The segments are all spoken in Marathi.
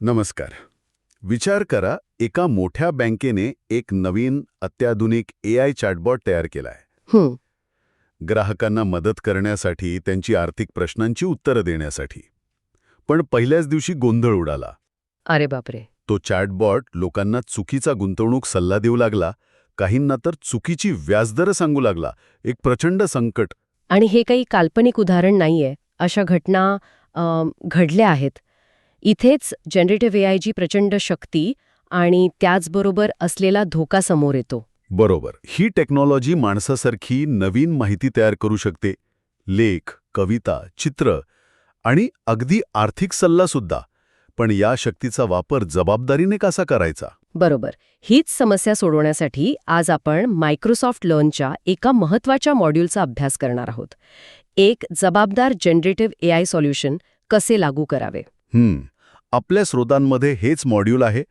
नमस्कार. विचार करा, एका मोठ्या बँकेने एक नवीन अत्याधुनिक AI चॅटबॉट तयार केलाय. हं, ग्राहकांना मदत करण्यासाठी, त्यांची आर्थिक प्रश्नांची उत्तरं देण्यासाठी. पण पहिल्याच दिवशी गोंधळ उडाला. अरे बापरे. तो चॅटबॉट लोकांना चुकीचा गुंतवणूक सल्ला देऊ लागला, काहींना तर चुकीची व्याजदरं सांगू लागला. एक प्रचंड संकट. आणि हे काही काल्पनिक उदाहरण नाहीये. अशा घटना घडल्या आहेत. इथेच जनरेटिव्ह एआयची प्रचंड शक्ती आणि त्याचबरोबर असलेला धोका समोर येतो. बरोबर. ही टेक्नॉलॉजी माणसासारखी नवीन माहिती तयार करू शकते. लेख, कविता, चित्र आणि अगदी आर्थिक सल्लासुद्धा. पण या शक्तीचा वापर जबाबदारीने कसा करायचा? बरोबर. हीच समस्या सोडवण्यासाठी आज आपण मायक्रोसॉफ्ट लर्नच्या एका महत्त्वाच्या मॉड्यूलचा अभ्यास करणार आहोत. एक जबाबदार जनरेटिव्ह एआय सॉल्युशन कसे लागू करावे. आपल्या स्रोतांमध्ये हेच मॉड्यूल आहे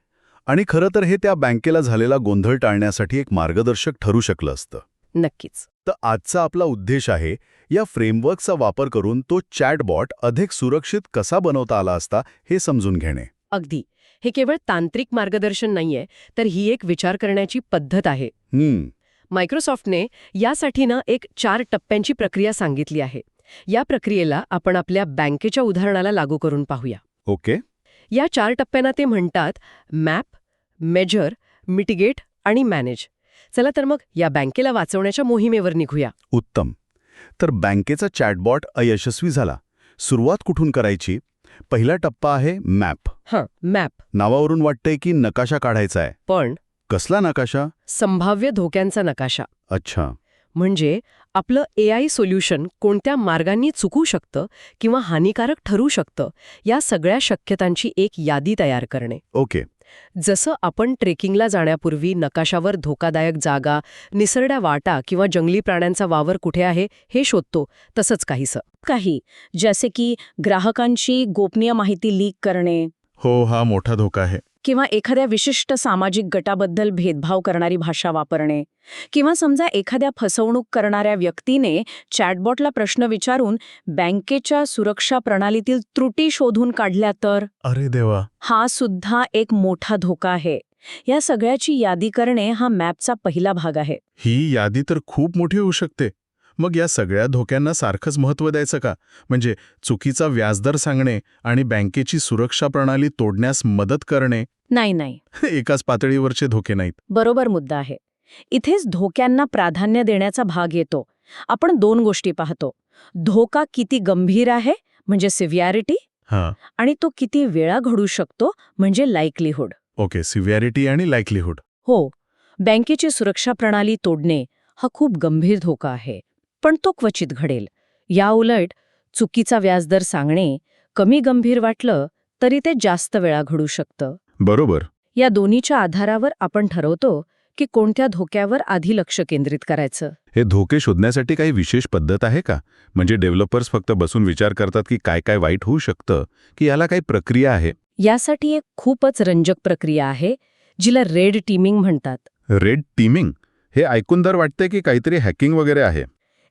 आणि खरं तर हे त्या बँकेला झालेला गोंधळ टाळण्यासाठी एक मार्गदर्शक ठरू शकलं असतं. नक्कीच. तर आजचा आपला उद्देश आहे या फ्रेमवर्कचा वापर करून तो चॅटबॉट अधिक सुरक्षित कसा बनवता आला असता हे समजून घेणे. अगदी. हे केवळ तांत्रिक मार्गदर्शन नाहीये, तर ही एक विचार करण्याची पद्धत आहे. मायक्रोसॉफ्टने यासाठी एक 4 टप्प्यांची प्रक्रिया सांगितली आहे. या प्रक्रियेला आपण आपल्या बँकेच्या उदाहरणाला लागू करून पाहूया. ओके. या 4 टप्प्यांना ते म्हणतात मॅप, मेजर, मिटिगेट आणि मॅनेज. चला तर मग या बँकेला वाचवण्याच्या मोहिमेवर निघूया. उत्तम. तर बँकेचा चॅटबॉट अयशस्वी झाला. सुरुवात कुठून करायची? पहिला टप्पा आहे मॅप. मॅप. नावावरून वाटतंय की नकाशा काढायचा आहे. पण कसला नकाशा? संभाव्य धोक्यांचा नकाशा. अच्छा. म्हणजे आपलं एआय सोल्युशन कोणत्या मार्गांनी चुकू शकतं किंवा हानिकारक ठरू शकतं, या सगळ्या शक्यतांची एक यादी तयार करणे. ओके. जसं आपण ट्रेकिंगला जाण्यापूर्वी नकाशावर धोकादायक जागा, निसरड्या वाटा किंवा जंगली प्राण्यांचा वावर कुठे आहे हे शोधतो, तसंच काहीसं. काही जसे की ग्राहकांची गोपनीय माहिती लीक करणे हो, हा मोठा धोका आहे. किंवा एखाद्या विशिष्ट सामाजिक गटाबद्दल भेदभाव करणारी भाषा वापरणे किंवा समजा एखाद्या फसवणूक करणाऱ्या व्यक्तीने चॅटबॉटला प्रश्न विचारून बँकेच्या सुरक्षा प्रणालीतील त्रुटी शोधून काढल्या तर. अरे देवा. हा सुद्धा एक मोठा धोका आहे. या सगळ्याची यादी करणे हा मॅपचा पहिला भाग आहे. ही यादी तर खूप मोठी होऊ शकते. मग या सगळ्या धोक्यांना सारखंच महत्त्व द्यायचं का? म्हणजे चुकीचा व्याजदर सांगणे आणि बँकेची सुरक्षा प्रणाली तोडण्यास मदत करणे नाही. एकाच पातळीवरचे धोके नाहीत. बरोबर मुद्दा आहे. इथेच धोक्यांना प्राधान्य देण्याचा भाग येतो. आपण 2 गोष्टी पाहतो. धोका किती गंभीर आहे म्हणजे सिव्हियारिटी, आणि तो किती वेळा घडू शकतो म्हणजे लाईकलीहुड. ओके. सिव्हियारिटी आणि लाईकलीहुड. हो, बँकेची सुरक्षा प्रणाली तोडणे हा खूप गंभीर धोका आहे, पण तो क्वचित घडेल. याउलट चुकीचा व्याजदर सांगणे कमी गंभीर वाटलं तरी ते जास्त वेळा घडू शकतं. बरोबर. या दोन्हीच्या आधारावर आपण ठरवतो की कोणत्या धोक्यावर आधी लक्ष केंद्रित करायचं. हे धोके शोधण्यासाठी काही विशेष पद्धत आहे का? म्हणजे डेव्हलपर्स फक्त बसून विचार करतात की काय काय वाईट होऊ शकतं, की याला काही प्रक्रिया आहे? यासाठी एक खूपच रंजक प्रक्रिया आहे, जिला रेड टीमिंग म्हणतात. Red teeming? हे ऐकून तर वाटतंय की काहीतरी हॅकिंग वगैरे आहे.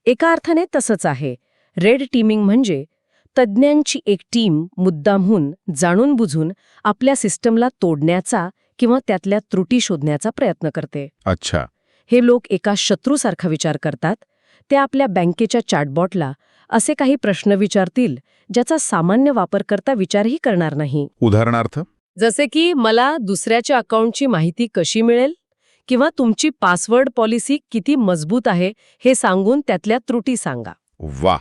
एका अर्थाने तसंच आहे. रेड टीमिंग म्हणजे तज्ज्ञांची एक टीम मुद्दामहून जाणून बुजून आपल्या सिस्टमला तोडण्याचा किंवा त्यातल्या त्रुटी शोधण्याचा प्रयत्न करते. अच्छा. हे लोक एका शत्रूसारखा विचार करतात. ते आपल्या बँकेच्या चॅटबॉटला असे काही प्रश्न विचारतील ज्याचा सामान्य वापरकर्ता विचारही करणार नाही. उदाहरणार्थ? जसे की मला दुसऱ्याच्या अकाउंटची माहिती कशी मिळेल किंवा तुमची पासवर्ड पॉलिसी किती मजबूत आहे हे सांगून त्यातल्या त्रुटी सांगा. वा.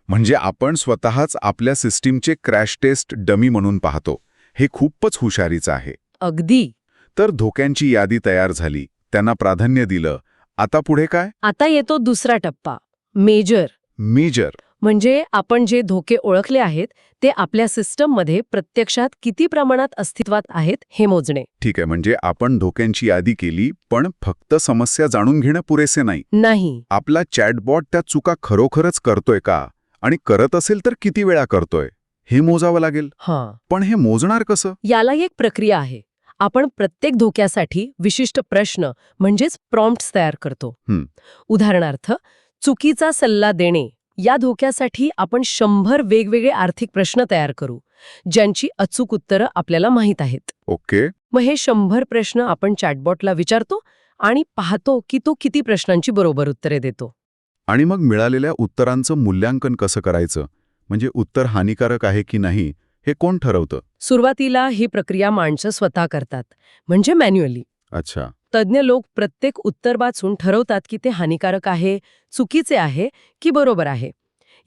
म्हणजे आपण स्वतःच आपल्या सिस्टीमचे क्रॅश टेस्ट डमी म्हणून पाहतो. हे खूपच हुशारीचं आहे. अगदी. तर धोक्यांची यादी तयार झाली, त्यांना प्राधान्य दिलं. आता पुढे काय? आता येतो दुसरा टप्पा, मेजर. मेजर. म्हणजे आपण जे धोके ओळखले आहेत ते आपल्या सिस्टममध्ये प्रत्यक्षात किती प्रमाणात अस्तित्वात आहेत हे मोजणे. ठीक आहे. म्हणजे आपण धोक्यांची यादी केली, पण फक्त समस्या जाणून घेणं पुरेसे नाही. आपला चॅटबॉट त्या चुका खरोखरच करतोय का, आणि करत असेल तर किती वेळा करतोय हे मोजावं लागेल. पण हे मोजणार कसं? याला एक प्रक्रिया आहे. आपण प्रत्येक धोक्यासाठी विशिष्ट प्रश्न म्हणजेच प्रॉम्प्ट्स तयार करतो. उदाहरणार्थ, चुकीचा सल्ला देणे या धोक्यासाठी आपण 100 वेगवेगळे आर्थिक प्रश्न तयार करू. ज्यांची अचूक उत्तरं आपल्याला माहीत आहेत. ओके. मग हे 100 प्रश्न आपण चॅटबॉटला विचारतो आणि पाहतो की तो किती प्रश्नांची बरोबर उत्तरे देतो. आणि मग मिळालेल्या उत्तरांचं मूल्यांकन कसं करायचं? म्हणजे उत्तर हानिकारक आहे की नाही हे कोण ठरवतं? सुरुवातीला ही प्रक्रिया माणसं स्वतः करतात, म्हणजे मॅन्युअली. अच्छा. तज्ज्ञ लोक प्रत्येक उत्तर वाचून ठरवतात की ते हानिकारक आहे, चुकीचे आहे की बरोबर आहे.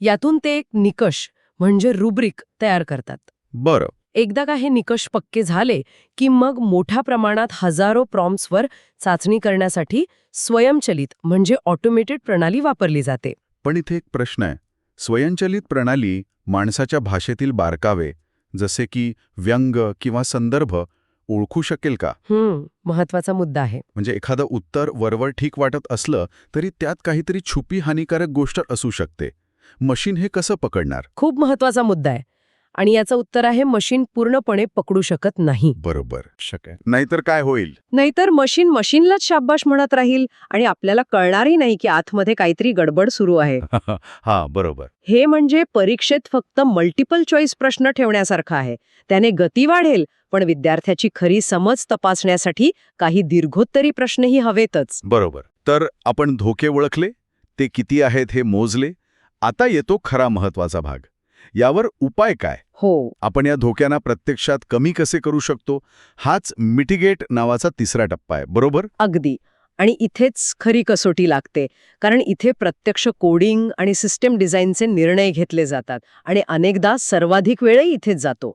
यातून ते एक निकष म्हणजे रुब्रिक तयार करतात. बरं. एकदा का हे निकष पक्के झाले की मग मोठ्या प्रमाणात हजारो प्रॉम्प्ट्सवर चाचणी करण्यासाठी स्वयंचलित म्हणजे ऑटोमेटेड प्रणाली वापरली जाते. पण इथे एक प्रश्न आहे. स्वयंचलित प्रणाली माणसाच्या भाषेतील बारकावे जसे की व्यंग किंवा संदर्भ ओळखू शकेल का? महत्वाचा मुद्दा आहे. म्हणजे एखादं उत्तर वरवर ठीक वाटत असलं तरी त्यात काहीतरी छुपी हानिकारक गोष्ट असू शकते. मशीन हे कसं पकडणार? खूप महत्वाचा मुद्दा आहे आणि याचं उत्तर आहे मशीन पूर्णपणे पकडू शकत नाही. बरोबर. नाहीतर काय होईल? नाहीतर मशीन मशीनलाच शाबाश म्हणत राहील आणि आपल्याला कळणारही नाही की आतमध्ये काहीतरी गडबड सुरू आहे. हा, बरोबर. हे म्हणजे परीक्षेत फक्त मल्टिपल चॉईस प्रश्न ठेवण्यासारखं आहे. त्याने गती वाढेल, पण विद्यार्थ्याची खरी समज तपासण्यासाठी काही दीर्घोत्तरी प्रश्नही हवेतच. बरोबर. तर आपण धोके ओळखले, ते किती आहेत हे मोजले. आता येतो खरा महत्वाचा भाग. यावर उपाय काय? हो. आपण या धोक्यांना प्रत्यक्षात कमी कसे करू शकतो? हाच मिटिगेट नावाचा तिसरा टप्पा आहे, बरोबर? अगदी. आणि इथेच खरी कसोटी लागते, कारण इथे प्रत्यक्ष कोडिंग आणि सिस्टम डिझाईनचे निर्णय घेतले जातात आणि अनेकदा सर्वाधिक वेळही इथेच जातो.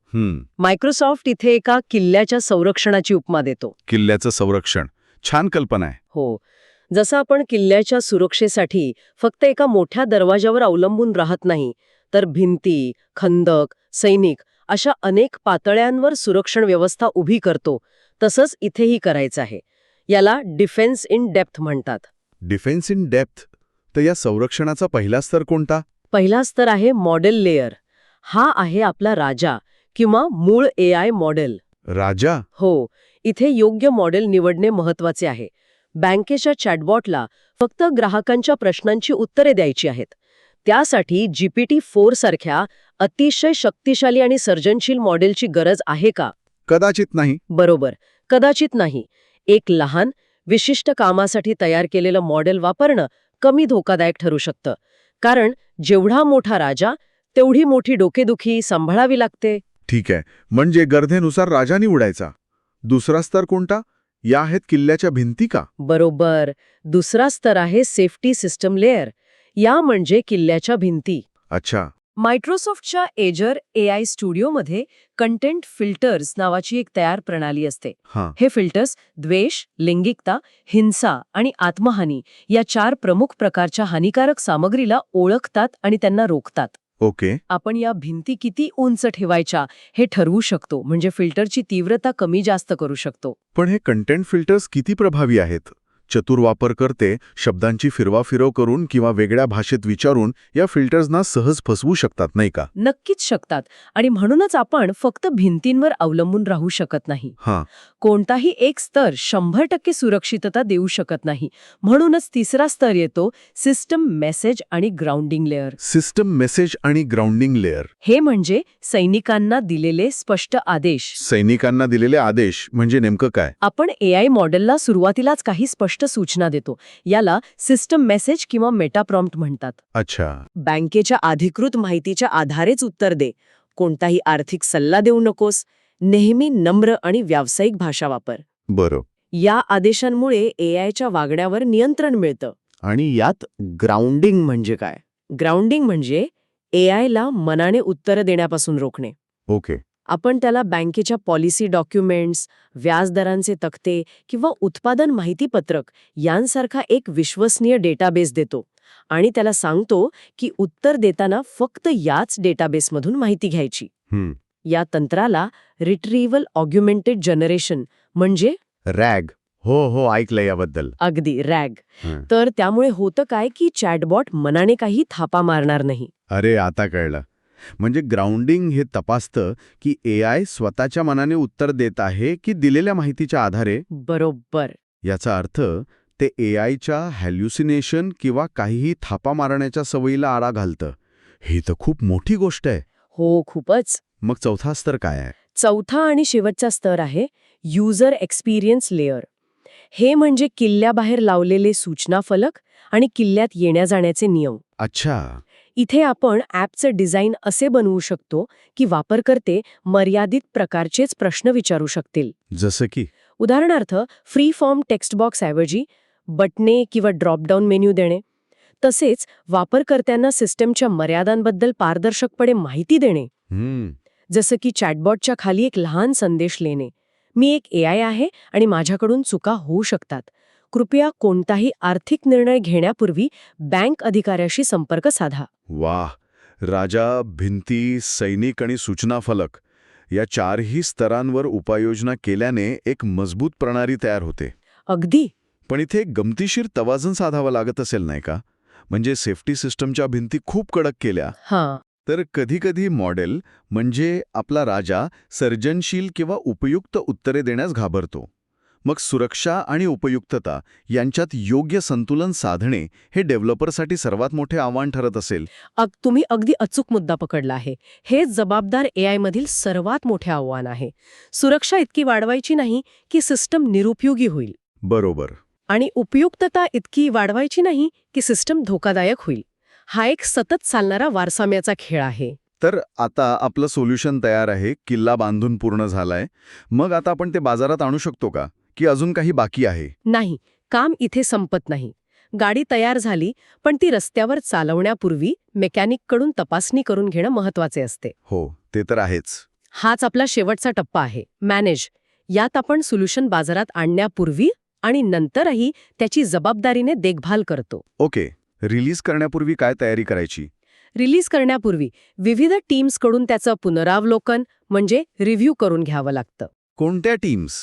मायक्रोसॉफ्ट इथे एका किल्ल्याच्या संरक्षणाची उपमा देतो. किल्ल्याचं संरक्षण छान कल्पना आहे. हो. जसं आपण किल्ल्याच्या सुरक्षेसाठी फक्त एका मोठ्या दरवाजावर अवलंबून राहत नाही, तर भिंती, खंदक, सैनिक अशा अनेक पातळ्यांवर सुरक्षण व्यवस्था उभी करतो, तसंच इथेही करायचं आहे. याला डिफेन्स इन डेप्थ म्हणतात. Defence in depth. तर या संरक्षणाचा पहिला स्तर कोणता? पहिला स्तर आहे मॉडेल लेयर. हा आहे आपला राजा किंवा मूळ AI मॉडेल. राजा? हो. इथे योग्य मॉडेल निवडणे महत्वाचे आहे. बँकेच्या चॅटबॉटला फक्त ग्राहकांच्या प्रश्नांची उत्तरे द्यायची आहेत. त्यासाठी GPT-4 सारख्या अतिशय शक्तिशाली आणि सर्जनशील मॉडेलची गरज आहे का? कदाचित नाही. बरोबर, कदाचित नाही. एक लहान, विशिष्ट कामासाठी तयार केलेलं मॉडेल वापरणं कमी धोकादायक ठरू शकतं. कारण जेवढा मोठा राजा, तेवढी मोठी डोकेदुखी सांभाळावी लागते. ठीक आहे. म्हणजे गरजेनुसार राजा निवडायचा. दुसरा स्तर कोणता? या आहेत किल्ल्याच्या भिंती का? बरोबर. दुसरा स्तर आहे सेफ्टी सिस्टम लेयर. या म्हणजे किल्ल्याच्या भिंती. अच्छा. मायक्रोसॉफ्टच्या एजर AI स्टुडिओमध्ये कंटेंट फिल्टर्स नावाची एक तयार प्रणाली असते. हे फिल्टर्स द्वेष, लैंगिकता, हिंसा आणि आत्महानी या 4 प्रमुख प्रकारच्या हानिकारक सामग्रीला ओळखतात आणि त्यांना रोखतात. ओके. आपण या भिंती किती उंच ठेवायच्या हे ठरवू शकतो, म्हणजे फिल्टरची तीव्रता कमी जास्त करू शकतो. पण हे कंटेंट फिल्टर्स किती प्रभावी आहेत? चतुर वापरकर्ते शब्दांची फिरवाफिरव करून किंवा वेगळ्या भाषेत विचारून या फिल्टर्सना सहज फसवू शकतात, नाही का? नक्कीच शकतात. आणि म्हणूनच आपण फक्त भिंतींवर अवलंबून राहू शकत नाही. कोणताही एक स्तर 100% सुरक्षितता देऊ शकत नाही. म्हणूनच तिसरा स्तर येतो सिस्टम मेसेज आणि ग्राउंडिंग लेअर. सिस्टम मेसेज आणि ग्राउंडिंग लेअर. हे म्हणजे सैनिकांना दिलेले स्पष्ट आदेश. सैनिकांना दिलेले आदेश म्हणजे नेमकं काय? आपण AI मॉडेलला सुरुवातीलाच काही स्पष्ट सूचना देतो. याला सिस्टम मेसेज किंवा मेटा प्रॉम्प्ट म्हणतात. अच्छा. बँकेच्या अधिकृत माहितीच्या आधारेच उत्तर दे. कोणताही आर्थिक सल्ला देऊ नकोस. नेहमी नम्र आणि व्यावसायिक भाषा वापर. बरं. या आदेशांमुळे AIच्या वागण्यावर नियंत्रण मिळतं. आणि यात ग्राउंडिंग म्हणजे काय? ग्राउंडिंग म्हणजे AIला मनाने उत्तरं देण्यापासून रोखणे. ओके. आपण त्याला बँकेच्या पॉलिसी डॉक्युमेंट्स, व्याजदरांचे तक्ते किंवा उत्पादन माहितीपत्रक यांसारखा एक विश्वसनीय डेटाबेस देतो आणि त्याला सांगतो की उत्तर देताना फक्त याच डेटाबेसमधून माहिती घ्यायची. या तंत्राला रिट्रीव्हल ऑग्युमेंटेड जनरेशन म्हणजे रॅग. हो, ऐकलंय याबद्दल. अगदी रॅग. तर त्यामुळे होतं काय की चॅटबॉट मनाने काही थापा मारणार नाही. अरे, आता कळलं. म्हणजे ग्राउंडिंग हे तपासतं की AI स्वतःच्या मनाने उत्तर देत आहे की दिलेल्या माहितीच्या आधारे. बरोबर. याचा अर्थ ते AIच्या हॅल्युसिनेशन किंवा काहीही थापा मारण्याच्या सवयीला आळा घालतं. ही तर खूप मोठी गोष्ट आहे. हो, खूपच. मग चौथा स्तर काय आहे? चौथा आणि शेवटचा स्तर आहे युजर एक्सपिरियन्स लेयर. हे म्हणजे किल्ल्याबाहेर लावलेले सूचना फलक आणि किल्ल्यात येण्या-जाण्याचे नियम. अच्छा. इथे आपण ॲपचं डिझाईन असे बनवू शकतो की वापरकर्ते मर्यादित प्रकारचेच प्रश्न विचारू शकतील. जसं की? उदाहरणार्थ फ्री फॉर्म टेक्स्ट बॉक्सऐवजी बटणे किंवा ड्रॉपडाऊन मेन्यू देणे. तसेच वापरकर्त्यांना सिस्टमच्या मर्यादांबद्दल पारदर्शकपणे माहिती देणे. जसं की चॅटबॉटच्या खाली एक लहान संदेश लिहिणे, मी एक AI आहे आणि माझ्याकडून चुका होऊ शकतात. कृपया कोणताही आर्थिक निर्णय घेण्यापूर्वी बँक अधिकाऱ्याशी संपर्क साधा. वाह! राजा, भिंती, सैनिक आणि सूचना फलक या चारही स्तरांवर उपाययोजना केल्याने एक मजबूत प्रणाली तयार होते. अगदी. पण इथे एक गमतीशीर तवाजन साधावं लागत असेल नाही का? म्हणजे सेफ्टी सिस्टमच्या भिंती खूप कडक केल्या हां. तर कधी-कधी मॉडेल म्हणजे आपला राजा सर्जनशील किंवा उपयुक्त उत्तरे देण्यास घाबरतो. मग सुरक्षा आणि उपयुक्तता यांच्यात योग्य संतुलन साधणे हे डेव्हलपरसाठी सर्वात मोठे आव्हान ठरत असेल. तुम्ही अगदी अचूक मुद्दा पकडला आहे. हे जबाबदार AI मधील सर्वात मोठे आव्हान आहे. सुरक्षा इतकी वाढवायची नाही की सिस्टम निरुपयोगी होईल बरोबर. आणि उपयुक्तता इतकी वाढवायची नाही की सिस्टम धोकादायक होईल. हा एक सतत चालणारा वारसाम्याचा खेळ आहे. तर आता आपलं सोल्युशन तयार आहे, किल्ला बांधून पूर्ण झालाय. मग आता आपण ते बाजारात आणू शकतो का? की अजून काही बाकी आहे? नाही, काम इथे संपत नाही. गाडी तयार झाली, पण ती रस्त्यावर चालवण्यापूर्वी मेकॅनिककडून तपासणी करून घेणं महत्वाचे असते. हो, ते तर आहेच. हाच आपला शेवटचा टप्पा आहे, मॅनेज. यात आपण सोल्युशन बाजारात आणण्यापूर्वी आणि नंतरही त्याची जबाबदारीने देखभाल करतो. ओके, रिलीज करण्यापूर्वी काय तयारी करायची? रिलीज करण्यापूर्वी विविध टीम्सकडून त्याचं पुनरावलोकन म्हणजे रिव्ह्यू करून घ्यावं लागतं. कोणत्या टीम्स?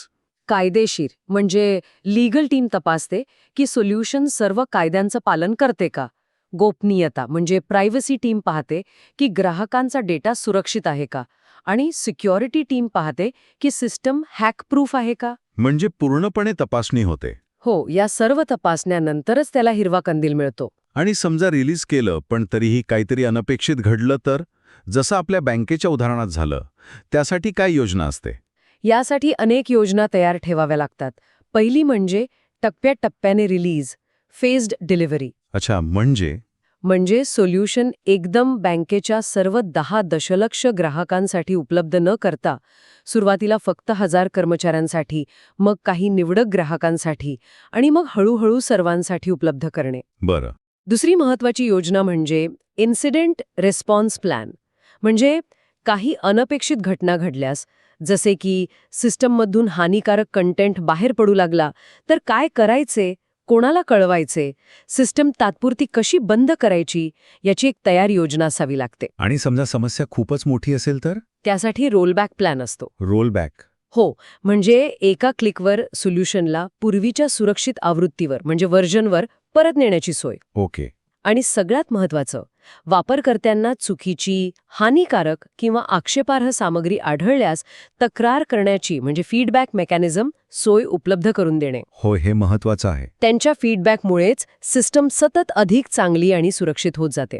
कायदेशीर म्हणजे लीगल टीम तपासते की सोल्युशन सर्व कायद्यांचं पालन करते का. गोपनीयता म्हणजे प्रायव्हसी टीम पाहते की ग्राहकांचा डेटा सुरक्षित आहे का. आणि सिक्युरिटी टीम पाहते की सिस्टम हॅक प्रूफ आहे का. म्हणजे पूर्णपणे तपासणी होते. हो, या सर्व तपासण्यानंतरच त्याला हिरवा कंदील मिळतो. आणि समजा रिलीज केलं पण तरीही काहीतरी अनपेक्षित घडलं तर? जसं आपल्या बँकेच्या उदाहरणात झालं, त्यासाठी काय योजना असते? यासाठी अनेक योजना तयार ठेवाव्या लागतात. पहिली म्हणजे टप्प्याटप्प्याने रिलीज, फेज्ड डिलिव्हरी. अच्छा, म्हणजे सोल्युशन एकदम बँकेच्या सर्व 10 दशलक्ष ग्राहकांसाठी उपलब्ध न करता सुरुवातीला फक्त 1000 कर्मचाऱ्यांसाठी, मग काही निवडक ग्राहकांसाठी आणि मग हळूहळू सर्वांसाठी उपलब्ध करणे. बरं. दुसरी महत्वाची योजना म्हणजे इन्सिडेंट रिस्पॉन्स प्लॅन. म्हणजे काही अनपेक्षित घटना घडल्यास, जसे की सिस्टममधून हानिकारक कंटेंट बाहेर पडू लागला, तर काय करायचे, कोणाला कळवायचे, सिस्टम तात्पुरती कशी बंद करायची, याची एक तयार योजना असावी लागते. आणि समजा समस्या खूपच मोठी असेल तर? त्यासाठी रोलबॅक प्लॅन असतो. रोलबॅक? हो, म्हणजे एका क्लिकवर सोल्युशनला पूर्वीच्या सुरक्षित आवृत्तीवर म्हणजे व्हर्जनवर परत नेण्याची सोय. ओके. आणि सगळ्यात महत्त्वाचं, वापरकर्त्यांना चुकीची, हानिकारक किंवा आक्षेपार्ह सामग्री आढळल्यास तक्रार करण्याची म्हणजे फीडबॅक मेकॅनिझम सोय उपलब्ध करून देणे. हो, हे महत्वाचं आहे. त्यांच्या फीडबॅकमुळेच सिस्टम सतत अधिक चांगली आणि सुरक्षित होत जाते.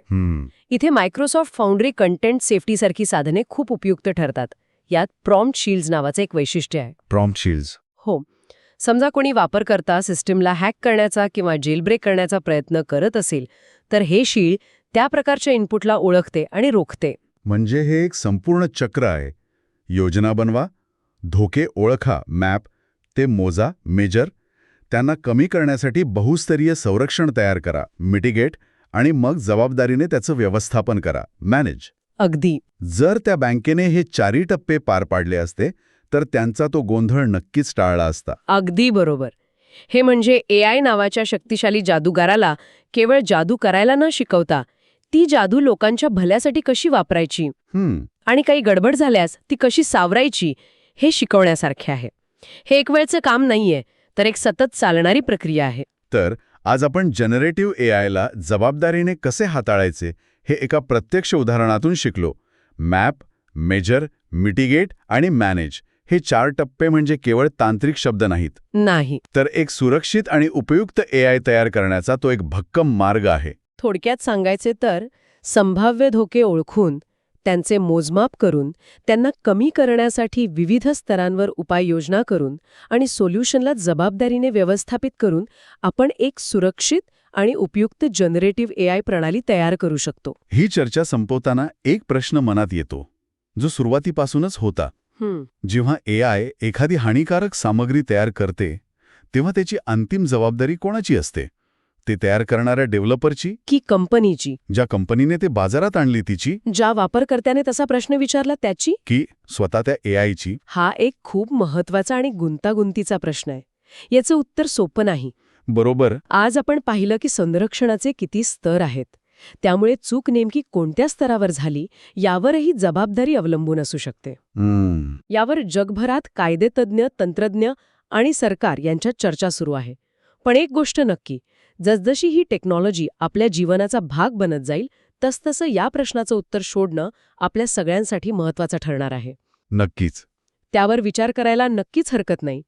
इथे मायक्रोसॉफ्ट फाउंड्री कंटेंट सेफ्टीसारखी साधने खूप उपयुक्त ठरतात. यात प्रॉम्प्ट शील्ड्स नावाचं एक वैशिष्ट्य आहे. Prompt shields? हो. समजा कोणी वापरकर्ता सिस्टमला हॅक करण्याचा किंवा जेलब्रेक करण्याचा प्रयत्न करत असेल, तर हे शील्ड त्या प्रकारच्या इनपुटला ओळखते आणि रोखते. म्हणजे हे एक संपूर्ण चक्र आहे. योजना बनवा, धोके ओळखा, मॅप, ते मोजा, मेजर, त्यांना कमी करण्यासाठी बहुस्तरीय संरक्षण तयार करा, मिटिगेट, आणि मग जबाबदारीने त्याचं व्यवस्थापन करा, मॅनेज. अगदी. जर त्या बँकेने हे 4 टप्पे पार पाडले असते तर त्यांचा तो गोंधळ नक्कीच टाळला असता. अगदी बरोबर. हे म्हणजे AI नावाच्या शक्तिशाली जादूगाराला केवळ जादू करायला न शिकवता ती जादू लोकांच्या भल्यासाठी कशी वापरायची आणि काही गडबड झाल्यास ती कशी सावरायची हे शिकवण्यासारखे आहे. हे एक वेळचं काम नाहीये, तर एक सतत चालणारी प्रक्रिया आहे. तर आज आपण जनरेटिव्ह AIला जबाबदारीने कसे हाताळायचे हे एका प्रत्यक्ष उदाहरणातून शिकलो. मॅप, मेजर, मिटिगेट आणि मॅनेज हे 4 टप्पे म्हणजे केवळ तांत्रिक शब्द नाहीत. नाही. तर एक सुरक्षित आणि उपयुक्त AI तयार करण्याचा तो एक भक्कम मार्ग आहे. थोडक्यात सांगायचे तर संभाव्य धोके ओळखून त्यांचे मोजमाप करून, त्यांना कमी करण्यासाठी विविध स्तरांवर उपाययोजना करून आणि सोल्युशनला जबाबदारीने व्यवस्थापित करून आपण एक सुरक्षित आणि उपयुक्त जनरेटिव्ह AI प्रणाली तयार करू शकतो. ही चर्चा संपवताना एक प्रश्न मनात येतो, जो सुरुवातीपासूनच होता. जेव्हा AI एखादी हानिकारक सामग्री तयार करते, तेव्हा त्याची अंतिम जबाबदारी कोणाची असते? ते तयार करणाऱ्या डेव्हलपरची की कंपनीची? ज्या कंपनीने ते बाजारात आणली तिची? ज्या वापरकर्त्याने तसा प्रश्न विचारला त्याची? की स्वतः त्या AIची? हा एक खूप महत्वाचा आणि गुंतागुंतीचा प्रश्न आहे. याचं उत्तर सोपं नाही. बरोबर. आज आपण पाहिलं की संरक्षणाचे किती स्तर आहेत. त्यामुळे चूक नेमकी कोणत्या स्तरावर झाली यावरही जबाबदारी अवलंबून असू शकते. यावर जगभरात कायदेतज्ञ, तंत्रज्ञ आणि सरकार यांच्यात चर्चा सुरू आहे. पण एक गोष्ट नक्की, जसजशी ही टेक्नॉलॉजी आपल्या जीवनाचा भाग बनत जाईल, तसतसं या प्रश्नाचं उत्तर शोधणं आपल्या सगळ्यांसाठी महत्त्वाचं ठरणार आहे. नक्कीच. त्यावर विचार करायला नक्कीच हरकत नाही.